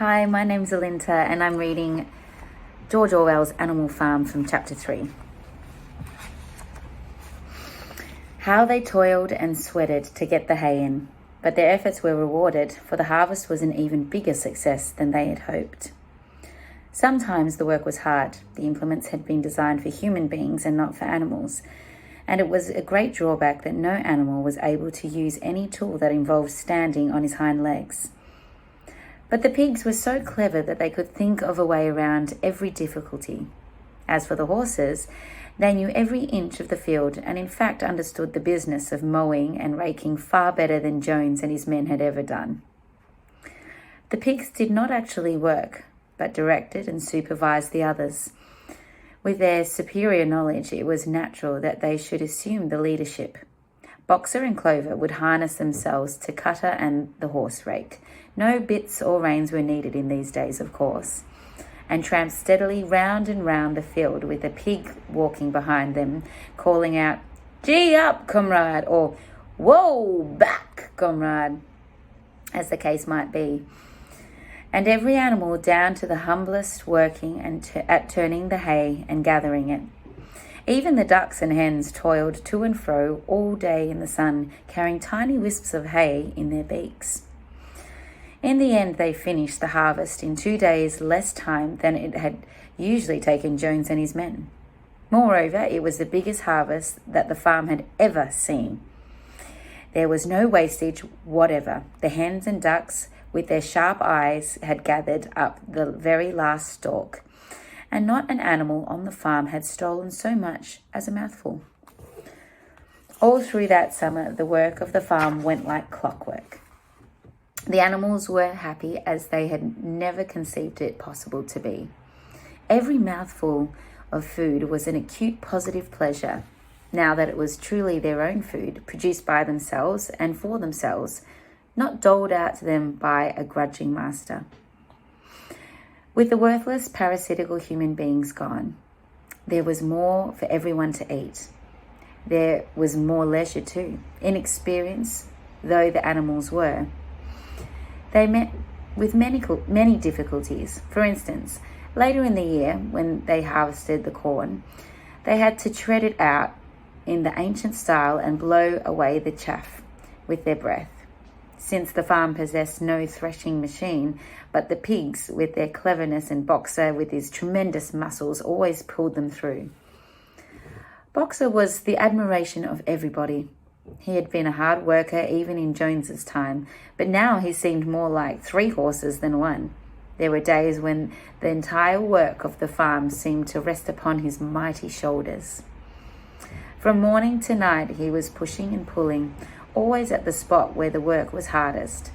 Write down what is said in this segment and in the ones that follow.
Hi, my name's Alinta and I'm reading George Orwell's Animal Farm from chapter 3. How they toiled and sweated to get the hay in, but their efforts were rewarded, for the harvest was an even bigger success than they had hoped. Sometimes the work was hard. The implements had been designed for human beings and not for animals, and it was a great drawback that no animal was able to use any tool that involved standing on his hind legs. But the pigs were so clever that they could think of a way around every difficulty. As for the horses, they knew every inch of the field and in fact understood the business of mowing and raking far better than Jones and his men had ever done. The pigs did not actually work, but directed and supervised the others. With their superior knowledge, it was natural that they should assume the leadership. Boxer and Clover would harness themselves to Cutter and the horse rake. No bits or reins were needed in these days, of course, and tramped steadily round and round the field with a pig walking behind them, calling out, "Gee up, comrade," or "Whoa, back, comrade," as the case might be. And every animal, down to the humblest, working at turning the hay and gathering it. Even the ducks and hens toiled to and fro all day in the sun, carrying tiny wisps of hay in their beaks. In the end, they finished the harvest in 2 days less time than it had usually taken Jones and his men. Moreover, it was the biggest harvest that the farm had ever seen. There was no wastage whatever. The hens and ducks, with their sharp eyes, had gathered up the very last stalk, and not an animal on the farm had stolen so much as a mouthful. All through that summer, the work of the farm went like clockwork. The animals were happy as they had never conceived it possible to be. Every mouthful of food was an acute positive pleasure, now that it was truly their own food, produced by themselves and for themselves, not doled out to them by a grudging master. With the worthless, parasitical human beings gone, there was more for everyone to eat. There was more leisure too, inexperienced though the animals were. They met with many difficulties. For instance, later in the year, when they harvested the corn, they had to tread it out in the ancient style and blow away the chaff with their breath, since the farm possessed no threshing machine, but the pigs, with their cleverness, and Boxer, with his tremendous muscles, always pulled them through. Boxer was the admiration of everybody. He had been a hard worker even in Jones's time, but now he seemed more like 3 horses than 1. There were days when the entire work of the farm seemed to rest upon his mighty shoulders. From morning to night he was pushing and pulling, always at the spot where the work was hardest.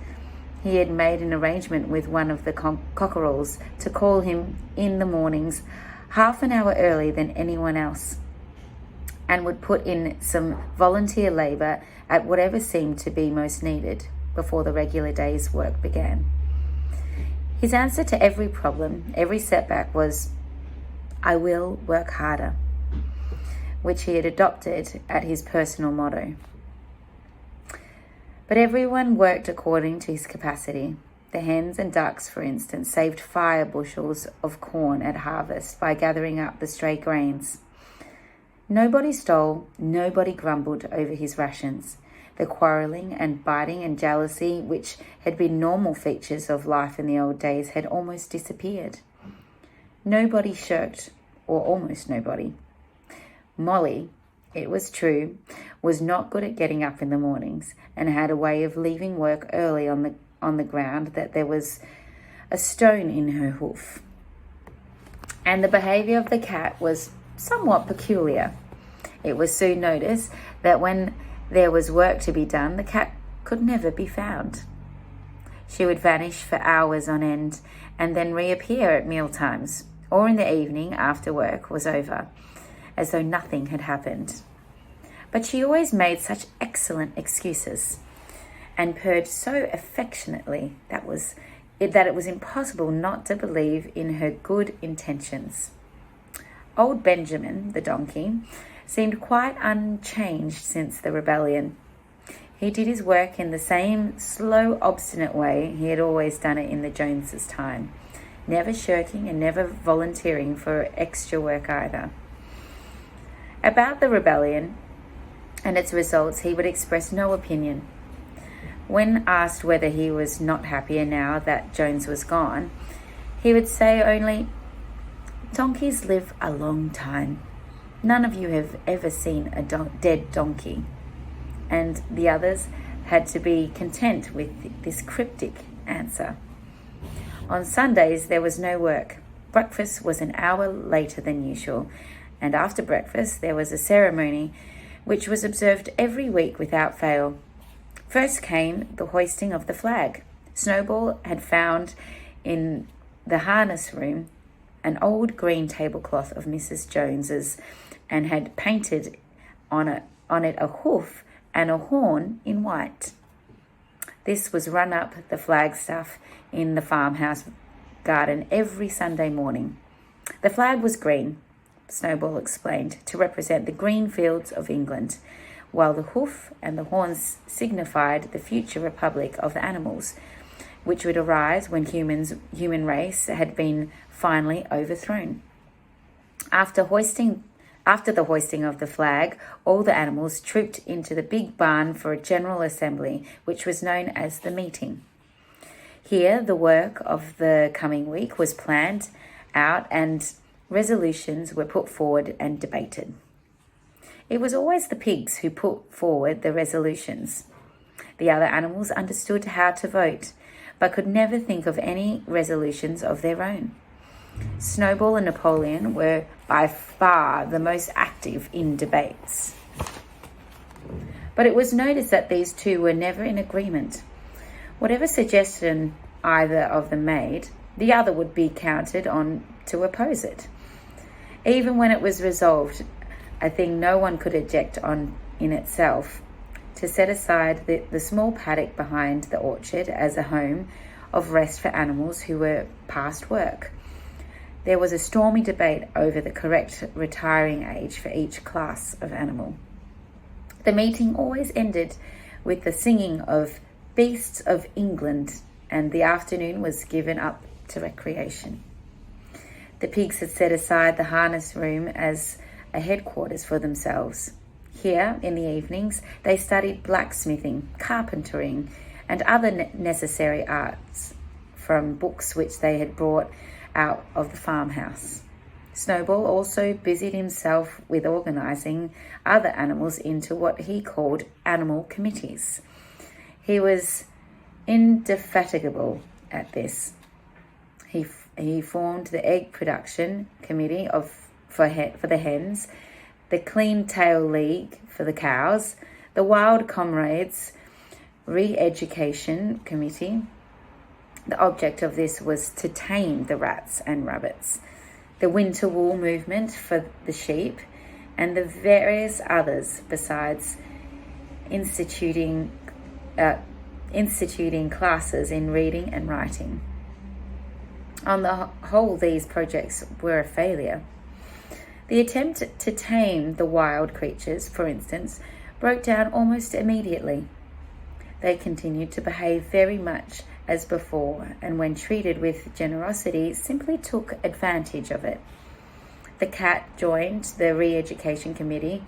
He had made an arrangement with one of the cockerels to call him in the mornings half an hour early than anyone else, and would put in some volunteer labour at whatever seemed to be most needed before the regular day's work began. His answer to every problem, every setback was, "I will work harder," which he had adopted as his personal motto. But everyone worked according to his capacity. The hens and ducks, for instance, saved 5 bushels of corn at harvest by gathering up the stray grains. Nobody stole, nobody grumbled over his rations. The quarrelling and biting and jealousy, which had been normal features of life in the old days, had almost disappeared. Nobody shirked, or almost nobody. Molly, it was true, was not good at getting up in the mornings, and had a way of leaving work early on the ground that there was a stone in her hoof. And the behaviour of the cat was somewhat peculiar. It was soon noticed that when there was work to be done, the cat could never be found. She would vanish for hours on end and then reappear at meal times or in the evening after work was over, as though nothing had happened. But she always made such excellent excuses and purred so affectionately that it was impossible not to believe in her good intentions. Old Benjamin, the donkey, seemed quite unchanged since the rebellion. He did his work in the same slow, obstinate way he had always done it in the Joneses' time, never shirking and never volunteering for extra work either. About the rebellion and its results, he would express no opinion. When asked whether he was not happier now that Jones was gone, he would say only, "Donkeys live a long time. None of you have ever seen a dead donkey." And the others had to be content with this cryptic answer. On Sundays, there was no work. Breakfast was an hour later than usual, and after breakfast, there was a ceremony which was observed every week without fail. First came the hoisting of the flag. Snowball had found in the harness room an old green tablecloth of Mrs. Jones's and had painted on it a hoof and a horn in white. This was run up the flagstaff in the farmhouse garden every Sunday morning. The flag was green, Snowball explained, to represent the green fields of England, while the hoof and the horns signified the future republic of the animals, which would arise when human race had been finally overthrown. After the hoisting of the flag, all the animals trooped into the big barn for a general assembly, which was known as the meeting. Here, the work of the coming week was planned out and resolutions were put forward and debated. It was always the pigs who put forward the resolutions. The other animals understood how to vote, but could never think of any resolutions of their own. Snowball and Napoleon were by far the most active in debates. But it was noticed that these two were never in agreement. Whatever suggestion either of them made, the other would be counted on to oppose it. Even when it was resolved, a thing no one could object on in itself, to set aside the small paddock behind the orchard as a home of rest for animals who were past work. There was a stormy debate over the correct retiring age for each class of animal. The meeting always ended with the singing of Beasts of England, and the afternoon was given up to recreation. The pigs had set aside the harness room as a headquarters for themselves. Here, in the evenings, they studied blacksmithing, carpentering, and other necessary arts from books which they had brought out of the farmhouse. Snowball also busied himself with organising other animals into what he called animal committees. He was indefatigable at this. He formed the egg production committee for the hens, the Clean Tail League for the cows, the Wild Comrades Re-Education Committee. The object of this was to tame the rats and rabbits, the winter wool movement for the sheep, and the various others besides instituting classes in reading and writing. On the whole, these projects were a failure. The attempt to tame the wild creatures, for instance, broke down almost immediately. They continued to behave very much as before, and when treated with generosity, simply took advantage of it. The cat joined the re-education committee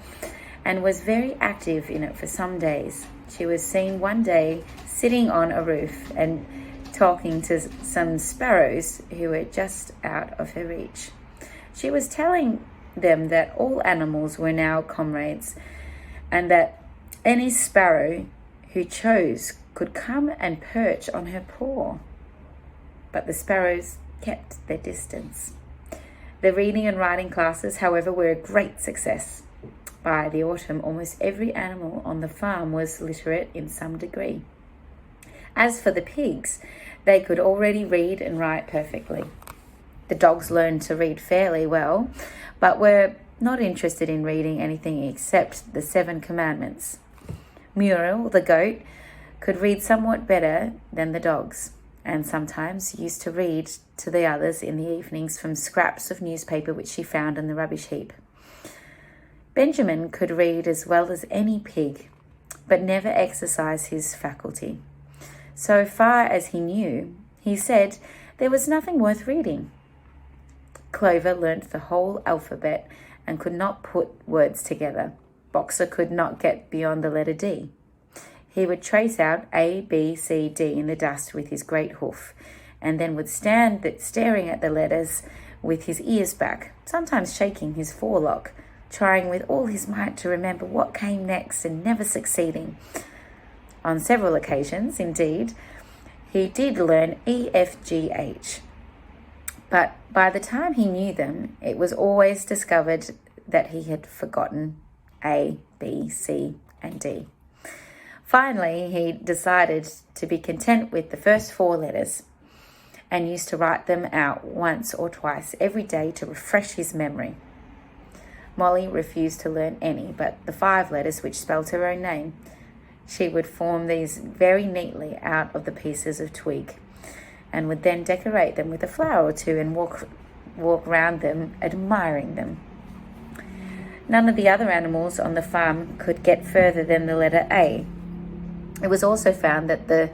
and was very active in it for some days. She was seen one day sitting on a roof and talking to some sparrows who were just out of her reach. She was telling them that all animals were now comrades, and that any sparrow who chose could come and perch on her paw. But the sparrows kept their distance. The reading and writing classes, however, were a great success. By the autumn, almost every animal on the farm was literate in some degree. As for the pigs, they could already read and write perfectly. The dogs learned to read fairly well, but were not interested in reading anything except the 7 Commandments. Muriel, the goat, could read somewhat better than the dogs, and sometimes used to read to the others in the evenings from scraps of newspaper which she found in the rubbish heap. Benjamin could read as well as any pig. but never exercised his faculty. So far as he knew, he said, there was nothing worth reading. Clover learnt the whole alphabet and could not put words together. Boxer could not get beyond the letter D. He would trace out A, B, C, D in the dust with his great hoof, and then would stand staring at the letters with his ears back, sometimes shaking his forelock, trying with all his might to remember what came next and never succeeding. On several occasions, indeed, he did learn E, F, G, H. But by the time he knew them, it was always discovered that he had forgotten A, B, C, and D. Finally, he decided to be content with the first 4 letters and used to write them out once or twice every day to refresh his memory. Molly refused to learn any but the 5 letters which spelled her own name. She would form these very neatly out of the pieces of twig, and would then decorate them with a flower or two and walk round them, admiring them. None of the other animals on the farm could get further than the letter A. It was also found that the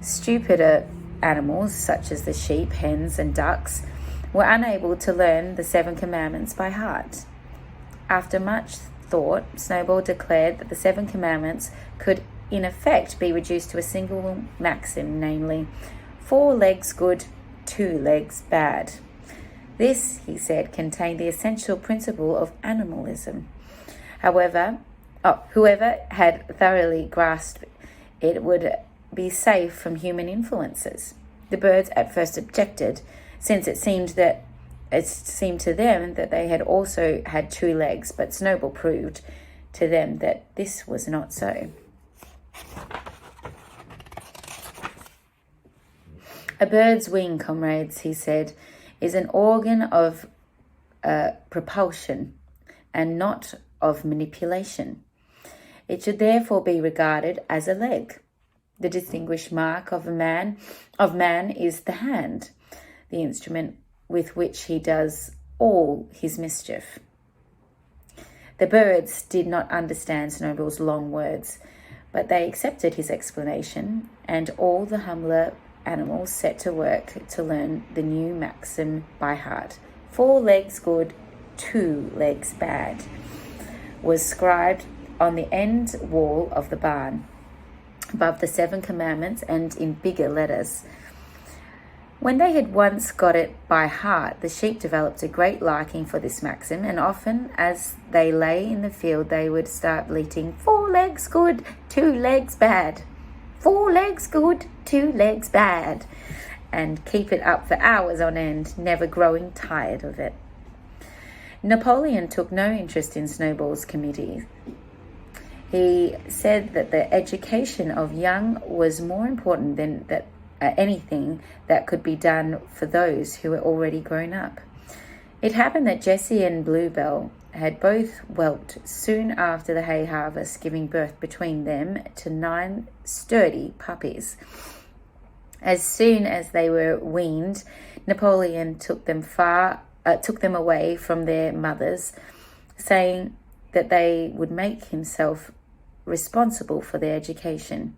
stupider animals, such as the sheep, hens, and ducks, were unable to learn the 7 commandments by heart. After much thought, Snowball declared that the 7 commandments could in effect be reduced to a single maxim, namely, 4 legs good, 2 legs bad. This, he said, contained the essential principle of animalism. Whoever had thoroughly grasped it would be safe from human influences. The birds at first objected, since it seemed to them that they had also had 2 legs, but Snowball proved to them that this was not so. A bird's wing, comrades, he said, is an organ of propulsion and not of manipulation. It should therefore be regarded as a leg. The distinguished mark of man is the hand, the instrument with which he does all his mischief. The birds did not understand Snowball's long words, but they accepted his explanation, and all the humbler animals set to work to learn the new maxim by heart. 4 legs good, 2 legs bad was scribed on the end wall of the barn, above the 7 commandments and in bigger letters. When they had once got it by heart, the sheep developed a great liking for this maxim, and often as they lay in the field they would start bleating, 4 legs good, 2 legs bad. 4 legs good, 2 legs bad, and keep it up for hours on end, never growing tired of it. Napoleon took no interest in Snowball's committee. He said that the education of young was more important than anything that could be done for those who were already grown up. It happened that Jessie and Bluebell had both whelped soon after the hay harvest, giving birth between them to 9 sturdy puppies. As soon as they were weaned, Napoleon took them away from their mothers, saying that they would make himself responsible for their education.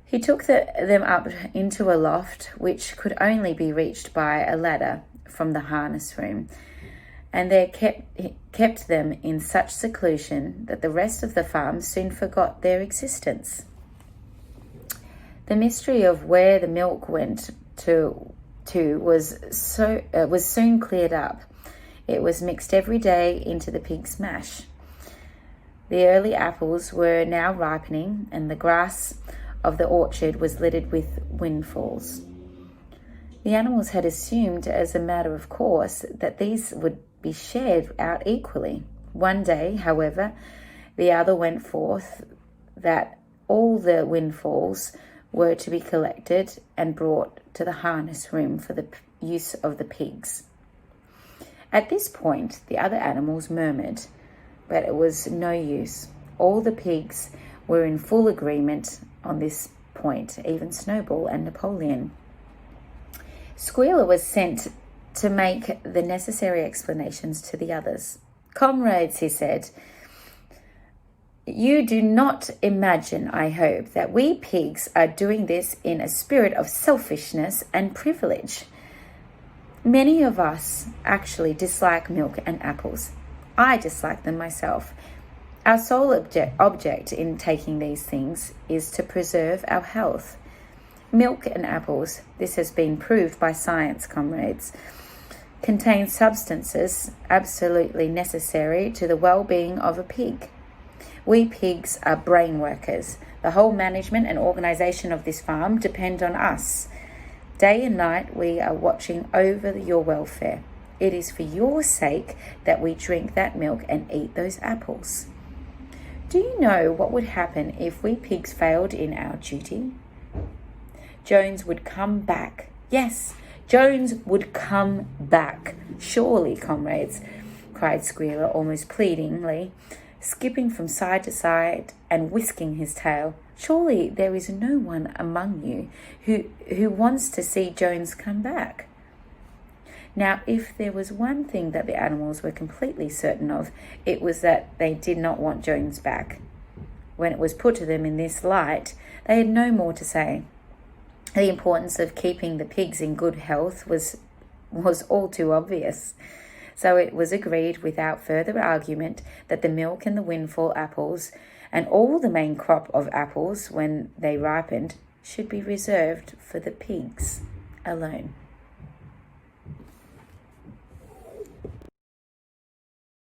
He took them up into a loft which could only be reached by a ladder from the harness room, and there kept them in such seclusion that the rest of the farm soon forgot their existence. The mystery of where the milk went to was soon cleared up. It was mixed every day into the pig's mash. The early apples were now ripening, and the grass of the orchard was littered with windfalls. The animals had assumed as a matter of course that these would be shared out equally. One day, however, the other went forth that all the windfalls were to be collected and brought to the harness room for the use of the pigs. At this point, the other animals murmured, but it was no use. All the pigs were in full agreement on this point, even Snowball and Napoleon. Squealer was sent to make the necessary explanations to the others. Comrades, he said, You do not imagine, I hope, that we pigs are doing this in a spirit of selfishness and privilege. Many of us actually dislike milk and apples. I dislike them myself. Our sole object in taking these things is to preserve our health. Milk and apples, this has been proved by science, comrades, contain substances absolutely necessary to the well-being of a pig. We pigs are brain workers. The whole management and organisation of this farm depend on us. Day and night we are watching over your welfare. It is for your sake that we drink that milk and eat those apples. Do you know what would happen if we pigs failed in our duty? Jones would come back. Yes, Jones would come back. Surely, comrades, cried Squealer almost pleadingly, skipping from side to side and whisking his tail. Surely there is no one among you who wants to see Jones come back. Now, if there was one thing that the animals were completely certain of, it was that they did not want Jones back. When it was put to them in this light, they had no more to say. The importance of keeping the pigs in good health was all too obvious. So it was agreed without further argument that the milk and the windfall apples and all the main crop of apples when they ripened should be reserved for the pigs alone.